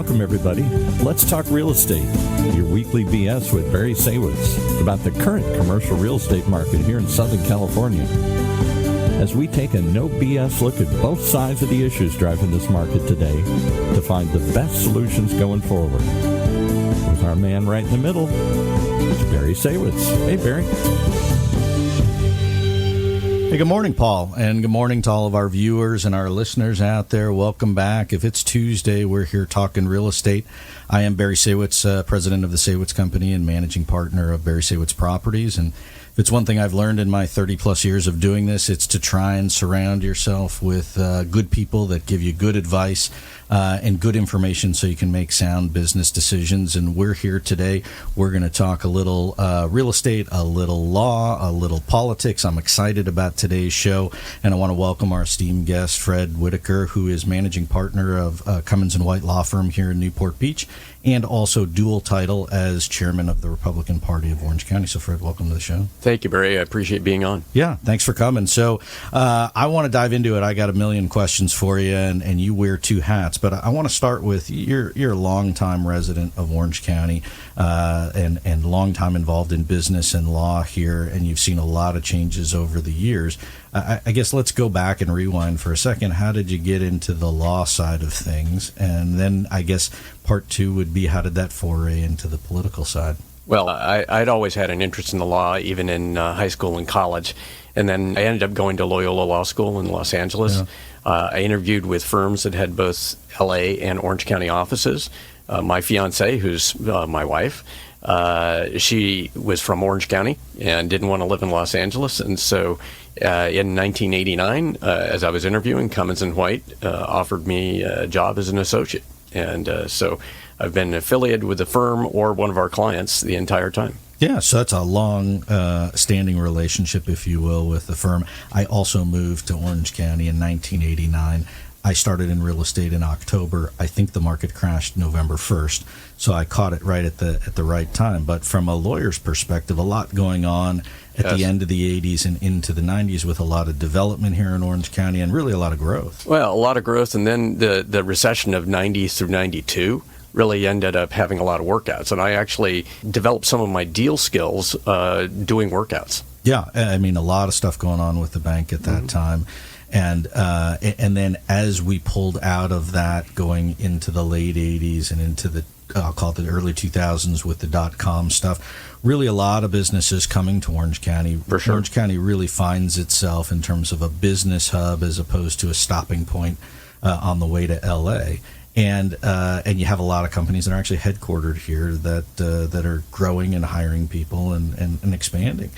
Welcome, everybody. Let's talk real estate. Your weekly BS with Barry Saywitz about the current commercial real estate market here in Southern California. As we take a no BS look at both sides of the issues driving this market today to find the best solutions going forward. With our man right in the middle, it's Barry Saywitz. Hey, Barry. Hey, good morning, Paul, and good morning to all of our viewers and our listeners out there. Welcome back. If it's Tuesday, we're here talking real estate. I am Barry Saywitz, president of the Saywitz Company and managing partner of Barry Saywitz Properties. And if it's one thing I've learned in my 30-plus years of doing this, it's to try and surround yourself with good people that give you good advice and good information so you can make sound business decisions. And we're here today. We're going to talk a little real estate, a little law, a little politics. I'm excited about today's show, and I want to welcome our esteemed guest, Fred Whitaker, who is managing partner of Cummins & White Law Firm here in Newport Beach, and also dual title as chairman of the Republican Party of Orange County. So, Fred, welcome to the show. Thank you, Barry. I appreciate being on. Yeah, thanks for coming. So I want to dive into it. I got a million questions for you, and you wear two hats. But I want to start with you're a longtime resident of Orange County and longtime involved in business and law here, and you've seen a lot of changes over the years. I guess let's go back and rewind for a second. How did you get into the law side of things? And then I guess part two would be, how did that foray into the political side? Well, I'd always had an interest in the law, even in high school and college. And then I ended up going to Loyola Law School in Los Angeles. Yeah. I interviewed with firms that had both L.A. and Orange County offices. My fiance, who's my wife, she was from Orange County and didn't want to live in Los Angeles. And so in 1989, as I was interviewing, Cummins & White offered me a job as an associate. And so I've been affiliated with the firm or one of our clients the entire time. Yeah, so that's a long standing relationship, if you will, with the firm. I also moved to Orange County in 1989. I started in real estate in October. I think the market crashed November 1st, so I caught it right at the right time. But from a lawyer's perspective, a lot going on at the end of the 80s and into the 90s with a lot of development here in Orange County and really a lot of growth. Well, a lot of growth, and then the recession of 90 through 92 really ended up having a lot of workouts. And I actually developed some of my deal skills doing workouts. Yeah, I mean, a lot of stuff going on with the bank at that time. And then as we pulled out of that, going into the late 80s and into the, I'll call it the early 2000s with the .com stuff, really a lot of businesses coming to Orange County. For sure. Orange County really finds itself in terms of a business hub as opposed to a stopping point on the way to L.A., and you have a lot of companies that are actually headquartered here that are growing and hiring people and expanding.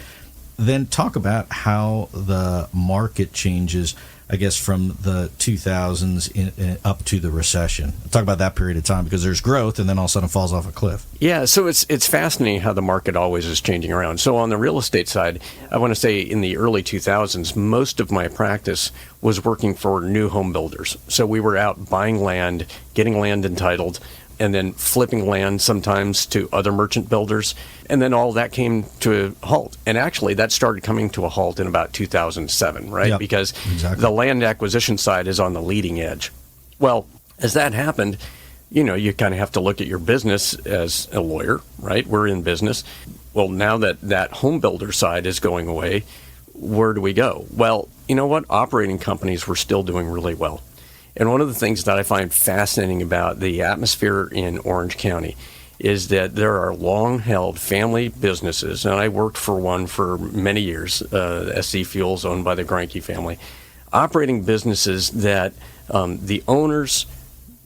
Then talk about how the market changes, I guess, from the 2000s up to the recession. Talk about that period of time, because there's growth and then all of a sudden it falls off a cliff. Yeah, so it's fascinating how the market always is changing around. So on the real estate side, I want to say in the early 2000s, most of my practice was working for new home builders. So we were out buying land, getting land entitled, and then flipping land sometimes to other merchant builders. And then all that came to a halt. And actually, that started coming to a halt in about 2007, right? Yep, because exactly. The land acquisition side is on the leading edge. Well, as that happened, you kind of have to look at your business as a lawyer, right? We're in business. Well, now that home builder side is going away, where do we go? Well, you know what? Operating companies were still doing really well. And one of the things that I find fascinating about the atmosphere in Orange County is that there are long-held family businesses, and I worked for one for many years, SC Fuels, owned by the Granke family, operating businesses that the owners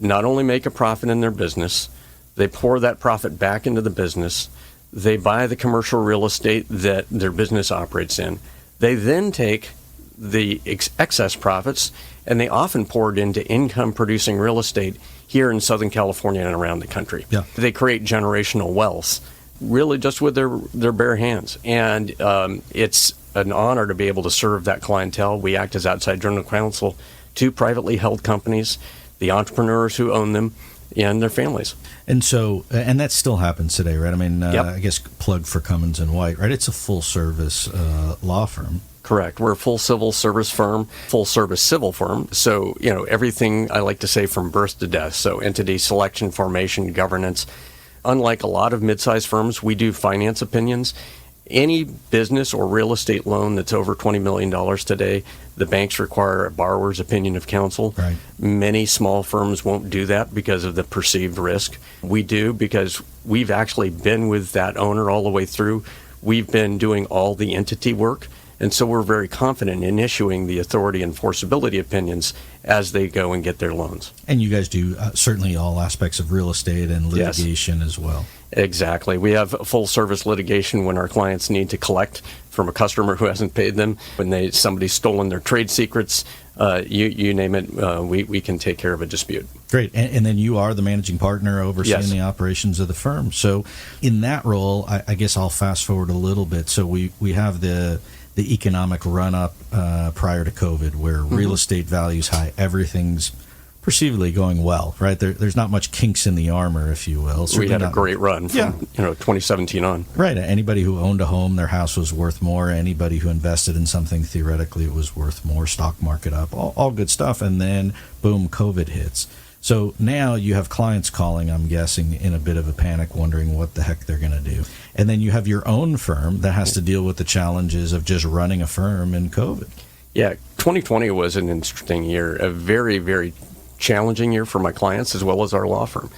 not only make a profit in their business, they pour that profit back into the business, they buy the commercial real estate that their business operates in, they then take the excess profits, and they often pour it into income-producing real estate here in Southern California and around the country. Yeah. They create generational wealth, really just with their bare hands. And it's an honor to be able to serve that clientele. We act as outside general counsel to privately held companies, the entrepreneurs who own them, and their families. And so, and that still happens today, right? I mean, Yep. I guess plug for Cummins and White, right? It's a full service law firm. Correct. We're a full civil service firm, full service civil firm. So, everything I like to say from birth to death. So entity selection, formation, governance. Unlike a lot of mid-sized firms, we do finance opinions. Any business or real estate loan that's over $20 million today, the banks require a borrower's opinion of counsel. Right. Many small firms won't do that because of the perceived risk. We do because we've actually been with that owner all the way through. We've been doing all the entity work. And so we're very confident in issuing the authority enforceability opinions as they go and get their loans. And you guys do certainly all aspects of real estate and Yes. litigation as well. Exactly. We have full service litigation when our clients need to collect from a customer who hasn't paid them, when somebody's stolen their trade secrets, you name it, we can take care of a dispute. Great. And then you are the managing partner overseeing Yes. the operations of the firm. So in that role, I guess I'll fast forward a little bit. So we have the economic run-up prior to COVID where real estate values high, everything's perceivably going well, right? There's not much kinks in the armor, if you will. We Certainly had a not- great run from 2017 on. Right. Anybody who owned a home, their house was worth more. Anybody who invested in something, theoretically, it was worth more. Stock market up, all good stuff. And then, boom, COVID hits. So now you have clients calling, I'm guessing, in a bit of a panic, wondering what the heck they're going to do. And then you have your own firm that has to deal with the challenges of just running a firm in COVID. Yeah, 2020 was an interesting year, a very, very challenging year for my clients as well as our law firm.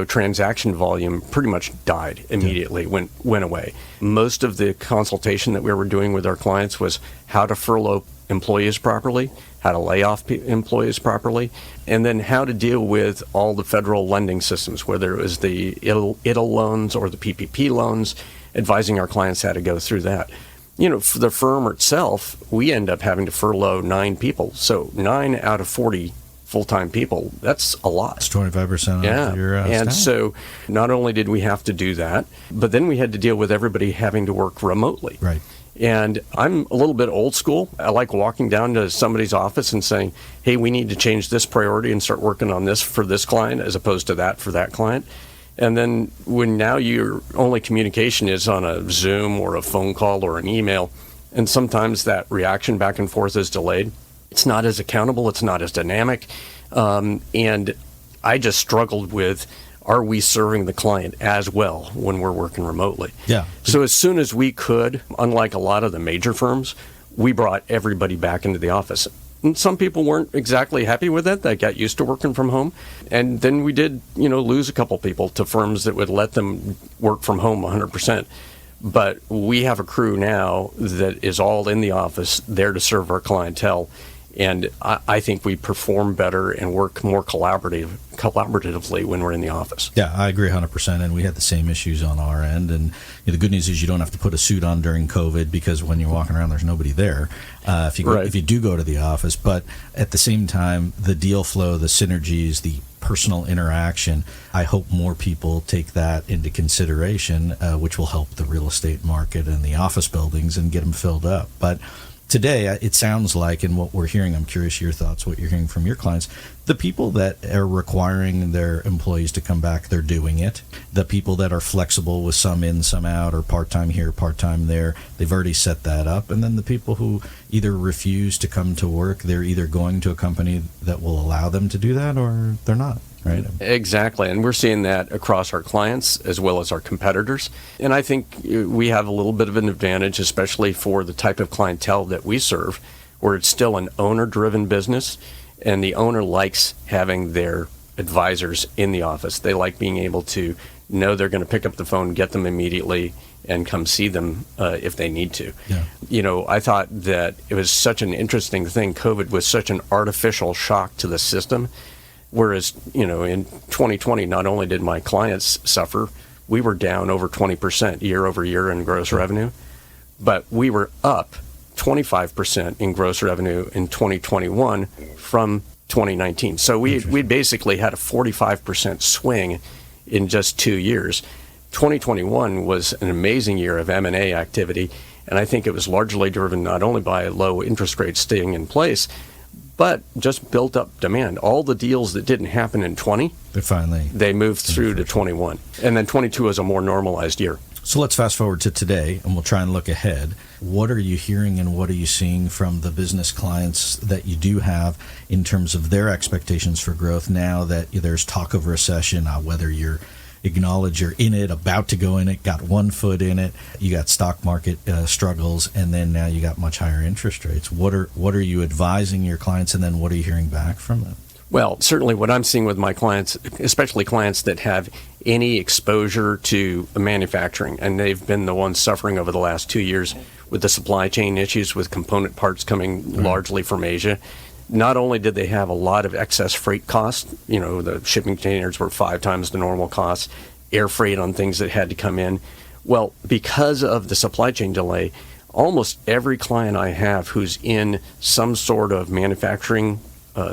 Transaction volume pretty much died immediately, went away. Most of the consultation that we were doing with our clients was how to furlough employees properly, how to lay off employees properly, and then how to deal with all the federal lending systems, whether it was the EIDL loans or the PPP loans, advising our clients how to go through that. For the firm itself, we end up having to furlough 9 people. So 9 out of 40 full-time people, that's a lot. It's 25% of your and staff. so not only did we have to do that, but then we had to deal with everybody having to work remotely. Right. And I'm a little bit old school. I like walking down to somebody's office and saying, hey, we need to change this priority and start working on this for this client as opposed to that for that client. And then when now your only communication is on a Zoom or a phone call or an email, and sometimes that reaction back and forth is delayed, it's not as accountable, it's not as dynamic. And I just struggled with, are we serving the client as well when we're working remotely? Yeah. So as soon as we could, unlike a lot of the major firms, we brought everybody back into the office. And some people weren't exactly happy with that. They got used to working from home. And then we did, lose a couple people to firms that would let them work from home 100%. But we have a crew now that is all in the office, there to serve our clientele. And I think we perform better and work more collaboratively when we're in the office. Yeah, I agree 100%. And we had the same issues on our end. And the good news is you don't have to put a suit on during COVID because when you're walking around, there's nobody there if you do go to the office. But at the same time, the deal flow, the synergies, the personal interaction, I hope more people take that into consideration, which will help the real estate market and the office buildings and get them filled up. But today, it sounds like, and what we're hearing, I'm curious your thoughts, what you're hearing from your clients, the people that are requiring their employees to come back, they're doing it. The people that are flexible with some in, some out, or part-time here, part-time there, they've already set that up. And then the people who either refuse to come to work, they're either going to a company that will allow them to do that or they're not. Right. Exactly. And we're seeing that across our clients as well as our competitors. And I think we have a little bit of an advantage, especially for the type of clientele that we serve, where it's still an owner-driven business, and the owner likes having their advisors in the office. They like being able to know they're going to pick up the phone, get them immediately, and come see them if they need to. Yeah. I thought that it was such an interesting thing. COVID was such an artificial shock to the system. Whereas, in 2020, not only did my clients suffer, we were down over 20% year over year in gross revenue, but we were up 25% in gross revenue in 2021 from 2019. So we basically had a 45% swing in just 2 years. 2021 was an amazing year of M&A activity, and I think it was largely driven not only by low interest rates staying in place, but just built up demand. All the deals that didn't happen in 20, they moved through to 21. And then 22 is a more normalized year. So let's fast forward to today, and we'll try and look ahead. What are you hearing and what are you seeing from the business clients that you do have in terms of their expectations for growth now that there's talk of recession, whether you're acknowledge you're in it, about to go in it, got one foot in it, you got stock market struggles, and then now you got much higher interest rates. What are you advising your clients, and then what are you hearing back from them? Well, certainly what I'm seeing with my clients, especially clients that have any exposure to manufacturing, and they've been the ones suffering over the last 2 years with the supply chain issues with component parts coming largely from Asia. Not only did they have a lot of excess freight costs, the shipping containers were 5 times the normal cost, air freight on things that had to come in. Well, because of the supply chain delay, almost every client I have who's in some sort of manufacturing,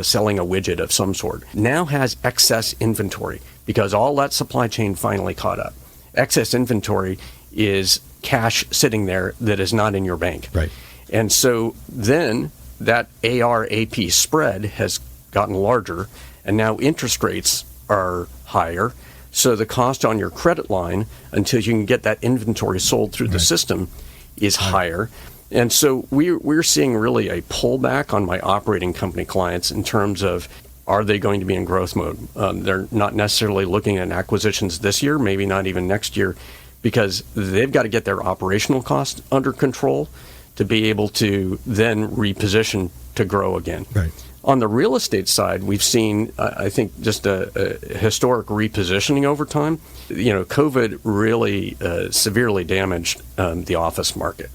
selling a widget of some sort, now has excess inventory because all that supply chain finally caught up. Excess inventory is cash sitting there that is not in your bank. Right. And so then that AR/AP spread has gotten larger, and now interest rates are higher. So the cost on your credit line until you can get that inventory sold through the system is higher. And so we're seeing really a pullback on my operating company clients in terms of, are they going to be in growth mode? They're not necessarily looking at acquisitions this year, maybe not even next year, because they've got to get their operational costs under control to be able to then reposition to grow again. Right. On the real estate side, we've seen, I think, just a historic repositioning over time. COVID really severely damaged the office market.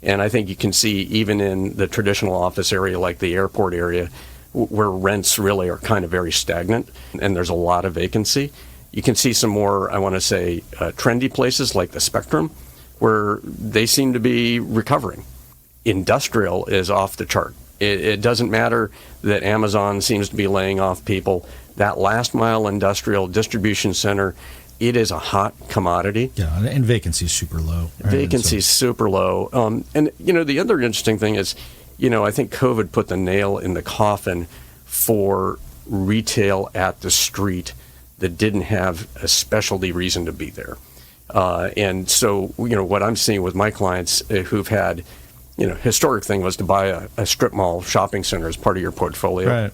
And I think you can see even in the traditional office area like the airport area where rents really are kind of very stagnant and there's a lot of vacancy. You can see some more, I want to say, trendy places like the Spectrum where they seem to be recovering. Industrial is off the chart. It doesn't matter that Amazon seems to be laying off people. That last mile industrial distribution center, it is a hot commodity. Yeah, and vacancy is super low. Right? Vacancy is super low. And the other interesting thing is, I think COVID put the nail in the coffin for retail at the street that didn't have a specialty reason to be there. And so, what I'm seeing with my clients who've had, historic thing was to buy a strip mall shopping center as part of your portfolio. Right.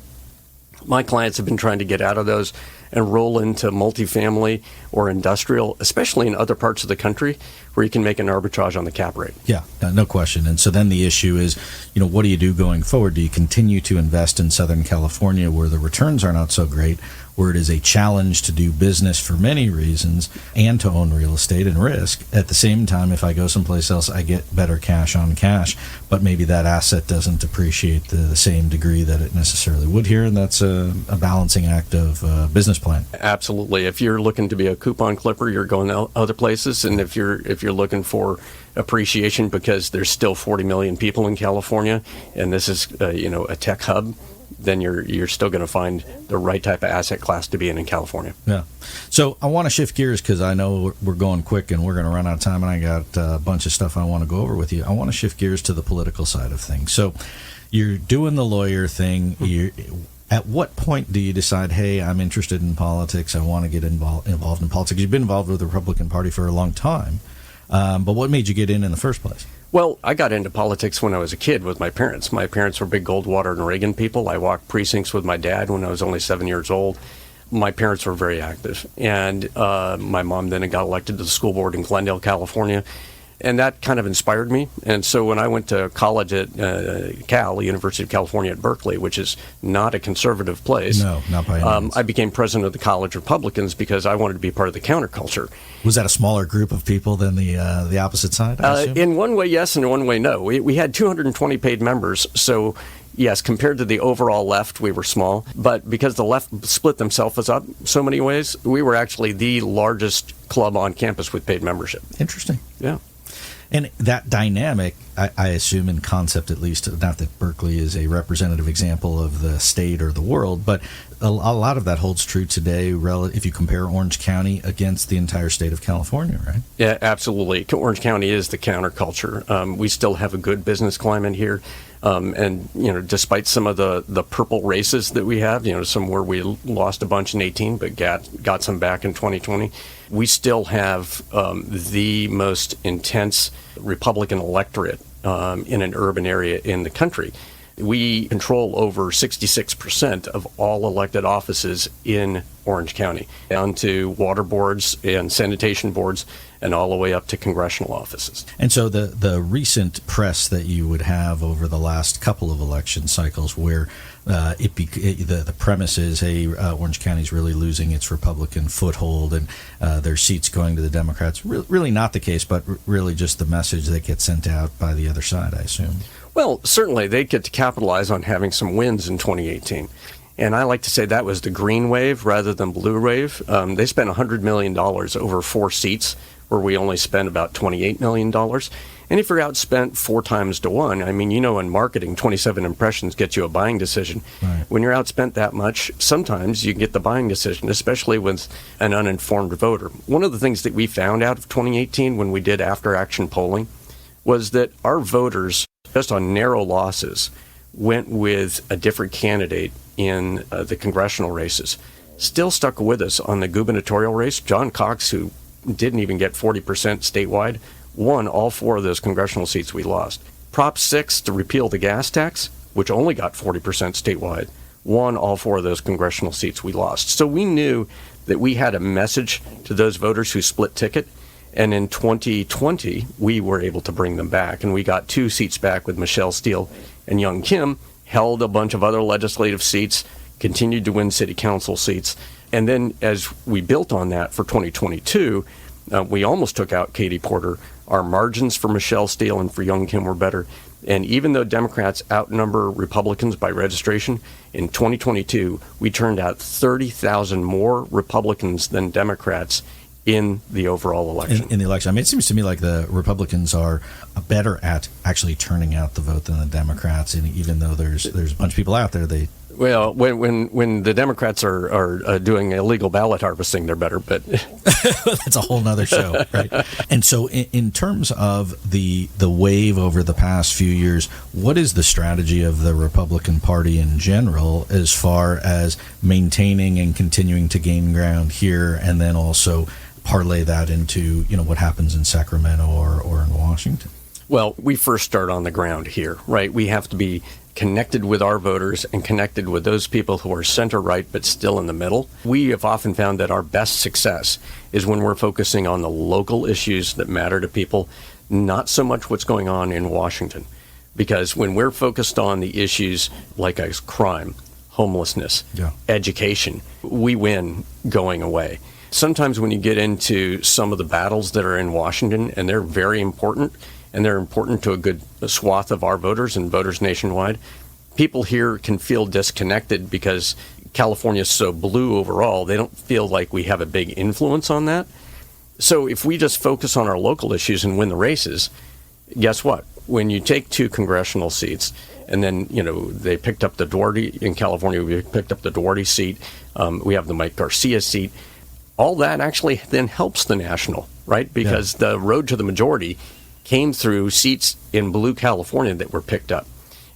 My clients have been trying to get out of those and roll into multifamily or industrial, especially in other parts of the country where you can make an arbitrage on the cap rate. Yeah, no question. And so then the issue is, what do you do going forward? Do you continue to invest in Southern California where the returns are not so great, where it is a challenge to do business for many reasons and to own real estate and risk? At the same time, if I go someplace else, I get better cash on cash, but maybe that asset doesn't appreciate the same degree that it necessarily would here, and that's a balancing act of business plan. Absolutely. If you're looking to be a coupon clipper, you're going to other places, and if you're looking for appreciation because there's still 40 million people in California, and this is a tech hub, then you're still going to find the right type of asset class to be in California. Yeah. So I want to shift gears because I know we're going quick and we're going to run out of time, and I got a bunch of stuff I want to go over with you. I want to shift gears to the political side of things. So you're doing the lawyer thing. At what point do you decide, hey, I'm interested in politics, I want to get involved in politics? You've been involved with the Republican Party for a long time, but what made you get in the first place? Well, I got into politics when I was a kid with my parents. My parents were big Goldwater and Reagan people. I walked precincts with my dad when I was only 7 years old. My parents were very active, and my mom then got elected to the school board in Glendale, California. And that kind of inspired me. And so when I went to college at University of California at Berkeley, which is not a conservative place, no, not by any means. I became president of the College Republicans because I wanted to be part of the counterculture. Was that a smaller group of people than the opposite side, I assume? In one way, yes, and in one way, no. We had 220 paid members, so yes, compared to the overall left, we were small. But because the left split themselves up so many ways, we were actually the largest club on campus with paid membership. Interesting. Yeah. And that dynamic, I assume in concept at least, not that Berkeley is a representative example of the state or the world, but a lot of that holds true today if you compare Orange County against the entire state of California, right? Yeah, absolutely. Orange County is the counterculture. We still have a good business climate here. And, despite some of the purple races that we have, some where we lost a bunch in 18, but got some back in 2020, we still have the most intense Republican electorate in an urban area in the country. We control over 66% of all elected offices in Orange County, down to water boards and sanitation boards, and all the way up to congressional offices. And so the recent press that you would have over the last couple of election cycles where the premise is, hey, Orange County is really losing its Republican foothold and their seats going to the Democrats. Really not the case, but really just the message that gets sent out by the other side, I assume. Well, certainly they get to capitalize on having some wins in 2018. And I like to say that was the green wave rather than blue wave. They spent $100 million over 4 seats, where we only spent about $28 million. And if you're outspent 4 times to 1, in marketing, 27 impressions get you a buying decision. Right. When you're outspent that much, sometimes you get the buying decision, especially with an uninformed voter. One of the things that we found out of 2018 when we did after-action polling was that our voters, just on narrow losses, went with a different candidate in the congressional races. Still stuck with us on the gubernatorial race. John Cox, who didn't even get 40% statewide, won all 4 of those congressional seats we lost. Prop 6 to repeal the gas tax, which only got 40% statewide, won all 4 of those congressional seats we lost. So we knew that we had a message to those voters who split ticket. And in 2020, we were able to bring them back. And we got 2 seats back with Michelle Steele and Young Kim, held a bunch of other legislative seats, continued to win city council seats. And then as we built on that for 2022, we almost took out Katie Porter. Our margins for Michelle Steele and for Young Kim were better. And even though Democrats outnumber Republicans by registration, in 2022, we turned out 30,000 more Republicans than Democrats in the overall election. In the election. It seems to me like the Republicans are better at actually turning out the vote than the Democrats, and even though there's a bunch of people out there, Well, when the Democrats are doing illegal ballot harvesting, they're better, but that's a whole nother show, right? And so in terms of the wave over the past few years, what is the strategy of the Republican Party in general as far as maintaining and continuing to gain ground here, and then also parlay that into what happens in Sacramento or in Washington? Well, we first start on the ground here, right? We have to be connected with our voters and connected with those people who are center-right but still in the middle. We have often found that our best success is when we're focusing on the local issues that matter to people, not so much what's going on in Washington. Because when we're focused on the issues like crime, homelessness, education, we win going away. Sometimes when you get into some of the battles that are in Washington, and they're very important, and they're important to a good swath of our voters and voters nationwide, people here can feel disconnected because California is so blue overall. They don't feel like we have a big influence on that. So if we just focus on our local issues and win the races, guess what? When you take 2 congressional seats, and then, they picked up the Duarte in California, we picked up the Duarte seat, we have the Mike Garcia seat, all that actually then helps the national, right? Because the road to the majority came through seats in blue California that were picked up.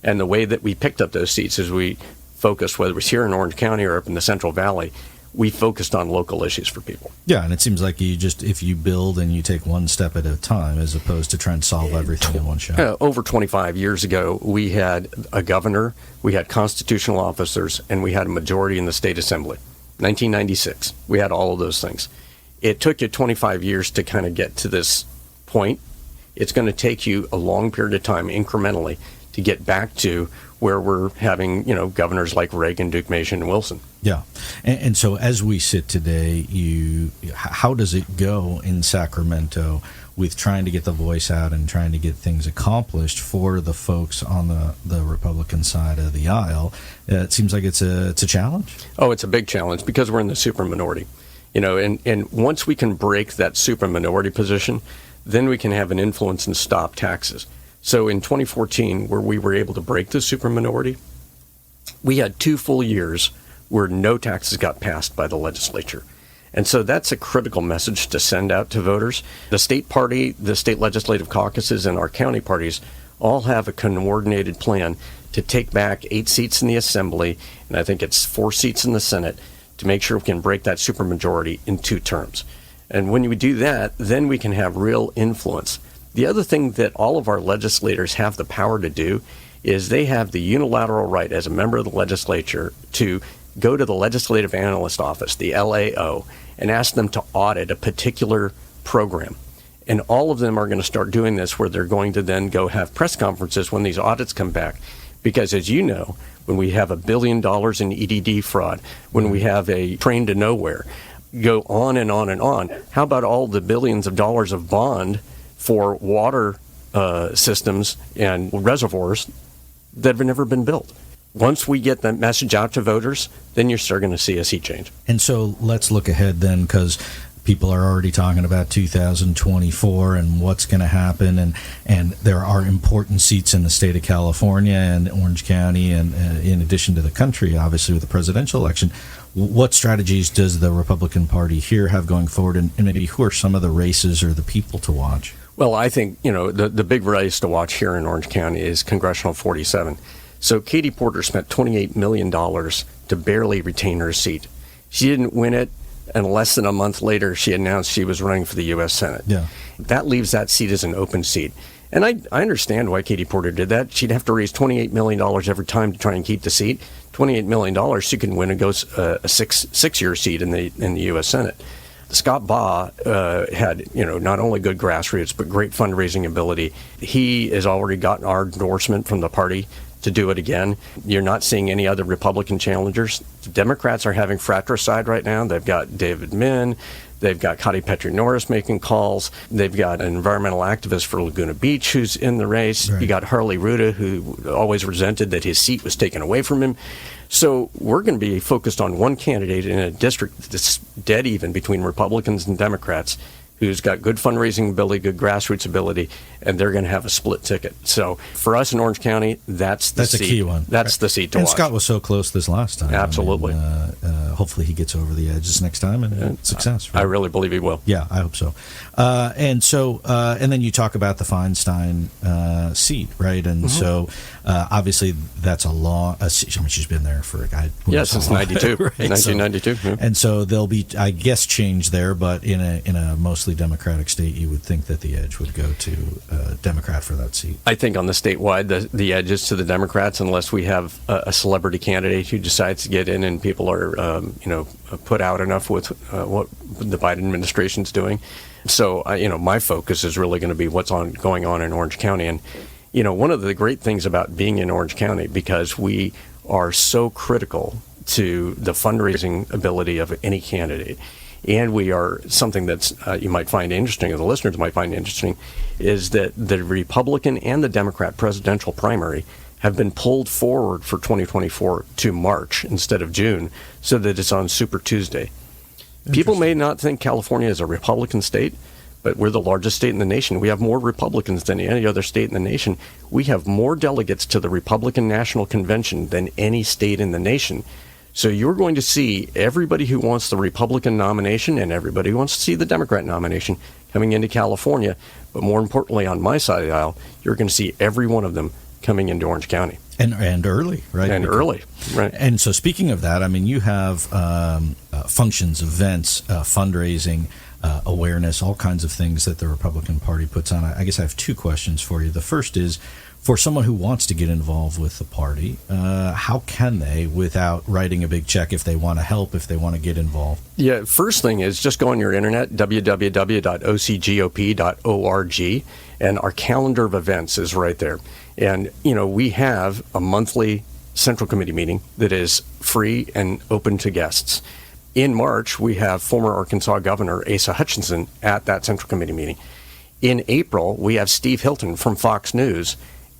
And the way that we picked up those seats is we focused, whether it was here in Orange County or up in the Central Valley, we focused on local issues for people. Yeah, and it seems like if you build and you take one step at a time as opposed to trying to solve everything in one shot. Over 25 years ago, we had a governor, we had constitutional officers, and we had a majority in the state assembly. 1996, we had all of those things. It took you 25 years to kind of get to this point. It's going to take you a long period of time incrementally to get back to where we're having, governors like Reagan, Duke Mason, and Wilson. Yeah. And so as we sit today, how does it go in Sacramento with trying to get the voice out and trying to get things accomplished for the folks on the Republican side of the aisle? It seems like it's a challenge. Oh, it's a big challenge because we're in the super minority. And once we can break that super minority position, then we can have an influence and stop taxes. So in 2014, where we were able to break the super minority, we had 2 full years where no taxes got passed by the legislature. And so that's a critical message to send out to voters. The state party, the state legislative caucuses, and our county parties all have a coordinated plan to take back 8 seats in the Assembly, and I think it's 4 seats in the Senate, to make sure we can break that supermajority in 2 terms. And when we do that, then we can have real influence. The other thing that all of our legislators have the power to do is they have the unilateral right as a member of the legislature to go to the Legislative Analyst Office, the LAO, and ask them to audit a particular program. And all of them are going to start doing this, where they're going to then go have press conferences when these audits come back. Because as you know, when we have $1 billion in EDD fraud, when we have a train to nowhere, go on and on and on, how about all the billions of dollars of bond for water systems and reservoirs that have never been built? Once we get that message out to voters, then you're starting to see a sea change. And so let's look ahead then, because people are already talking about 2024 and what's going to happen, and there are important seats in the state of California and Orange County, and in addition to the country, obviously, with the presidential election. What strategies does the Republican Party here have going forward, and maybe who are some of the races or the people to watch? Well, I think, the big race to watch here in Orange County is Congressional 47. So Katie Porter spent $28 million to barely retain her seat. She didn't win it, and less than a month later, she announced she was running for the U.S. Senate. Yeah. That leaves that seat as an open seat. And I understand why Katie Porter did that. She'd have to raise $28 million every time to try and keep the seat. $28 million, she can win a six-year seat in the U.S. Senate. Scott Baugh had, not only good grassroots, but great fundraising ability. He has already gotten our endorsement from the party to do it again. You're not seeing any other Republican challengers. The Democrats are having fratricide right now. They've got David Min. They've got Cotty Petrie Norris making calls. They've got an environmental activist for Laguna Beach who's in the race. Right. You got Harley Ruda, who always resented that his seat was taken away from him. So we're going to be focused on one candidate in a district that's dead even between Republicans and Democrats, who's got good fundraising ability, good grassroots ability, and they're going to have a split ticket. So for us in Orange County, that's the seat. That's a key one. That's the seat to watch. watch. And Scott was so close this last time. Absolutely. Hopefully he gets over the edge this next time and success. Right? I really believe he will. Yeah, I hope so. And then you talk about the Feinstein seat, right? And so obviously that's a law. She's been there for since 92, right? 1992. So, and so there'll be, I guess, change there, but in a mostly Democratic state, you would think that the edge would go to Democrat for that seat. I think on the statewide, the edge is to the Democrats, unless we have a celebrity candidate who decides to get in and people are, put out enough with what the Biden administration's doing. So, my focus is really going to be what's going on in Orange County. And, one of the great things about being in Orange County, because we are so critical to the fundraising ability of any candidate, and we are something that's you might find interesting, or the listeners might find interesting, is that the Republican and the Democrat presidential primary have been pulled forward for 2024 to March instead of June, so that it's on Super Tuesday. People may not think California is a Republican state, but we're the largest state in the nation. We have more Republicans than any other state in the nation. We have more delegates to the Republican National Convention than any state in the nation. So you're going to see everybody who wants the Republican nomination and everybody who wants to see the Democrat nomination coming into California. But more importantly, on my side of the aisle, you're going to see every one of them coming into Orange County. And early, right? And early, right. And so speaking of that, I mean, you have functions, events, fundraising, awareness, all kinds of things that the Republican Party puts on. I guess I have 2 questions for you. The first is, for someone who wants to get involved with the party, how can they, without writing a big check, if they want to help, if they want to get involved? Yeah, first thing is just go on your internet, www.ocgop.org, and our calendar of events is right there. And, we have a monthly Central Committee meeting that is free and open to guests. In March, we have former Arkansas Governor Asa Hutchinson at that Central Committee meeting. In April, we have Steve Hilton from Fox News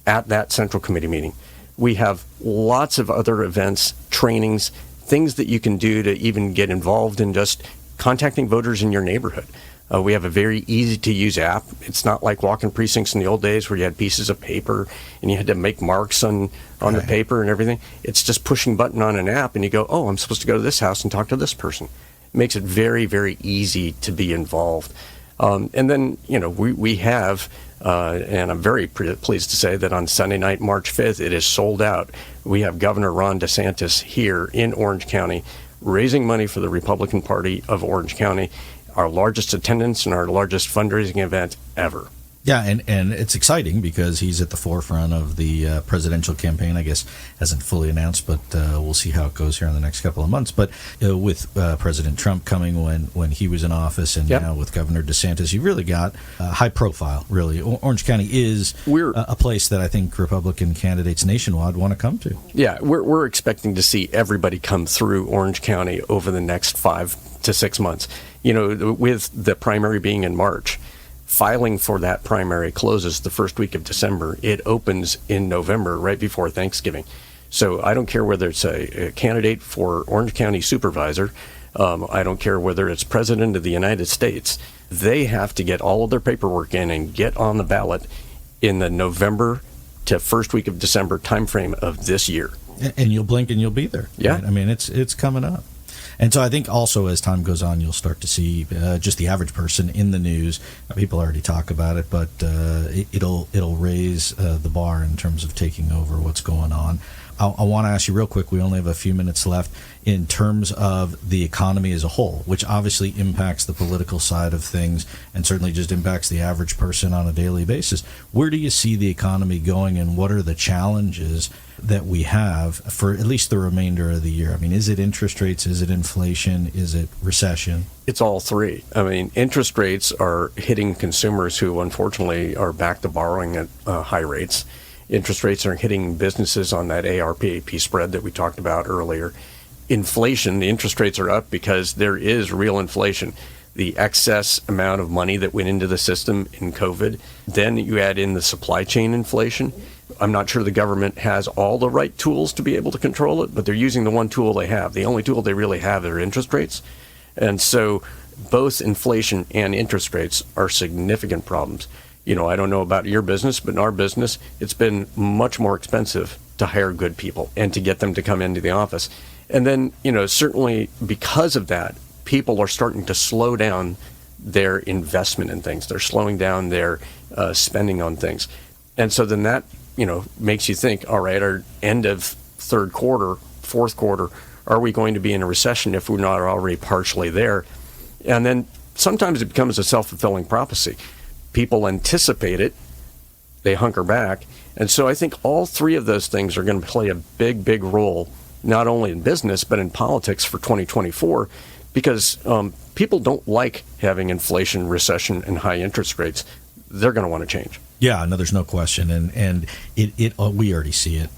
at that Central Committee meeting. We have lots of other events, trainings, things that you can do to even get involved in just contacting voters in your neighborhood. We have a very easy-to-use app. It's not like walking precincts in the old days where you had pieces of paper and you had to make marks on the paper and everything. It's just pushing a button on an app, and you go, oh, I'm supposed to go to this house and talk to this person. It makes it very, very easy to be involved. And then, we have, and I'm very pleased to say that on Sunday night, March 5th, it is sold out. We have Governor Ron DeSantis here in Orange County raising money for the Republican Party of Orange County, our largest attendance and our largest fundraising event ever. Yeah, and it's exciting because he's at the forefront of the presidential campaign. I guess hasn't fully announced, but we'll see how it goes here in the next couple of months. But with President Trump coming when he was in office, and now with Governor DeSantis, you really got high profile, really. Orange County is a place that I think Republican candidates nationwide want to come to. Yeah, we're expecting to see everybody come through Orange County over the next 5 to 6 months. With the primary being in March. Filing for that primary closes the first week of December. It opens in November, right before Thanksgiving. So I don't care whether it's a candidate for Orange County Supervisor. I don't care whether it's President of the United States. They have to get all of their paperwork in and get on the ballot in the November to first week of December timeframe of this year. And you'll blink and you'll be there. Yeah. Right? I mean, it's coming up. And so I think also as time goes on, you'll start to see just the average person in the news. People already talk about it, but it'll raise the bar in terms of taking over what's going on. I want to ask you real quick, we only have a few minutes left, in terms of the economy as a whole, which obviously impacts the political side of things and certainly just impacts the average person on a daily basis. Where do you see the economy going, and what are the challenges that we have for at least the remainder of the year? I mean, is it interest rates? Is it inflation? Is it recession? It's all three. I mean, interest rates are hitting consumers who unfortunately are back to borrowing at high rates. Interest rates are hitting businesses on that ARPAP spread that we talked about earlier. Inflation, the interest rates are up because there is real inflation. The excess amount of money that went into the system in COVID. Then you add in the supply chain inflation. I'm not sure the government has all the right tools to be able to control it, but they're using the one tool they have. The only tool they really have are interest rates. And so both inflation and interest rates are significant problems. I don't know about your business, but in our business, it's been much more expensive to hire good people and to get them to come into the office. And then, certainly because of that, people are starting to slow down their investment in things. They're slowing down their spending on things. And so then that, makes you think, all right, our end of third quarter, fourth quarter, are we going to be in a recession if we're not already partially there? And then sometimes it becomes a self-fulfilling prophecy. People anticipate it, they hunker back. And so I think all three of those things are going to play a big, big role, not only in business, but in politics for 2024, because people don't like having inflation, recession, and high interest rates. They're going to want to change. Yeah, no, there's no question, and we already see it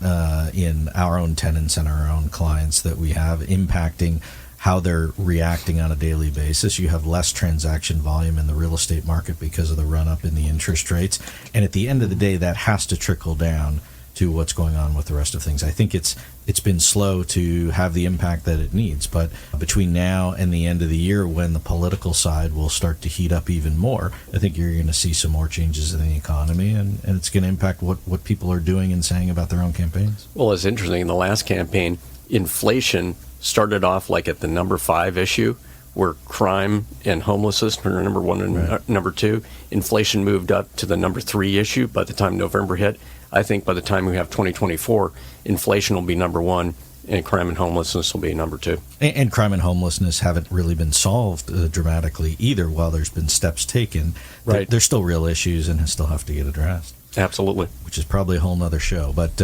in our own tenants and our own clients that we have impacting how they're reacting on a daily basis. You have less transaction volume in the real estate market because of the run-up in the interest rates. And at the end of the day, that has to trickle down to what's going on with the rest of things. I think it's been slow to have the impact that it needs. But between now and the end of the year, when the political side will start to heat up even more, I think you're going to see some more changes in the economy, and it's going to impact what people are doing and saying about their own campaigns. Well, it's interesting. In the last campaign, inflation started off like at the number 5 issue, where crime and homelessness were number 1 and number 2. Inflation moved up to the number 3 issue by the time November hit. I think by the time we have 2024, inflation will be number 1 and crime and homelessness will be number 2. And crime and homelessness haven't really been solved dramatically either while there's been steps taken. Right. There's still real issues and still have to get addressed. Absolutely. Which is probably a whole nother show. But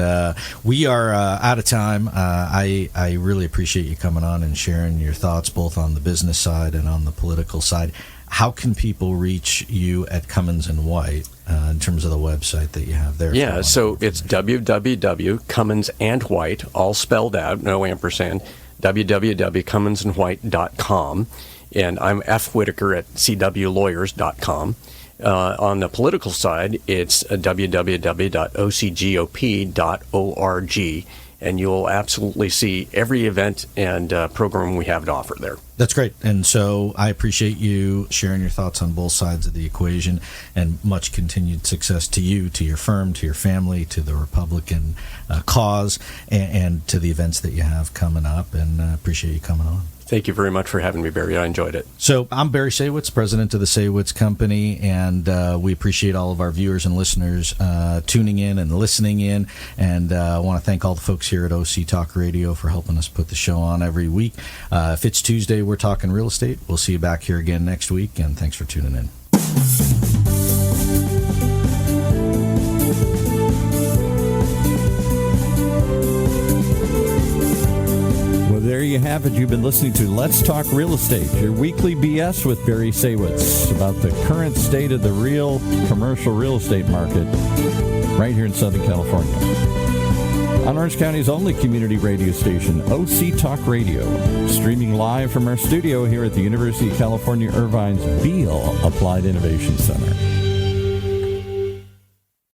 we are out of time. I really appreciate you coming on and sharing your thoughts both on the business side and on the political side. How can people reach you at Cummins & White in terms of the website that you have there? Yeah, so it's www.cumminsandwhite, all spelled out, no ampersand, www.cumminsandwhite.com. And I'm F. Whitaker at cwlawyers.com. On the political side, it's www.ocgop.org, and you'll absolutely see every event and program we have to offer there. That's great. And so I appreciate you sharing your thoughts on both sides of the equation, and much continued success to you, to your firm, to your family, to the Republican cause, and to the events that you have coming up. And I appreciate you coming on. Thank you very much for having me, Barry. I enjoyed it. So I'm Barry Saywitz, president of the Saywitz Company, and we appreciate all of our viewers and listeners tuning in and listening in. And I want to thank all the folks here at OC Talk Radio for helping us put the show on every week. If it's Tuesday, we're talking real estate. We'll see you back here again next week, and thanks for tuning in. There you have it. You've been listening to Let's Talk Real Estate, your weekly BS with Barry Saywitz about the current state of the real commercial real estate market right here in Southern California. On Orange County's only community radio station, OC Talk Radio, streaming live from our studio here at the University of California Irvine's Beale Applied Innovation Center.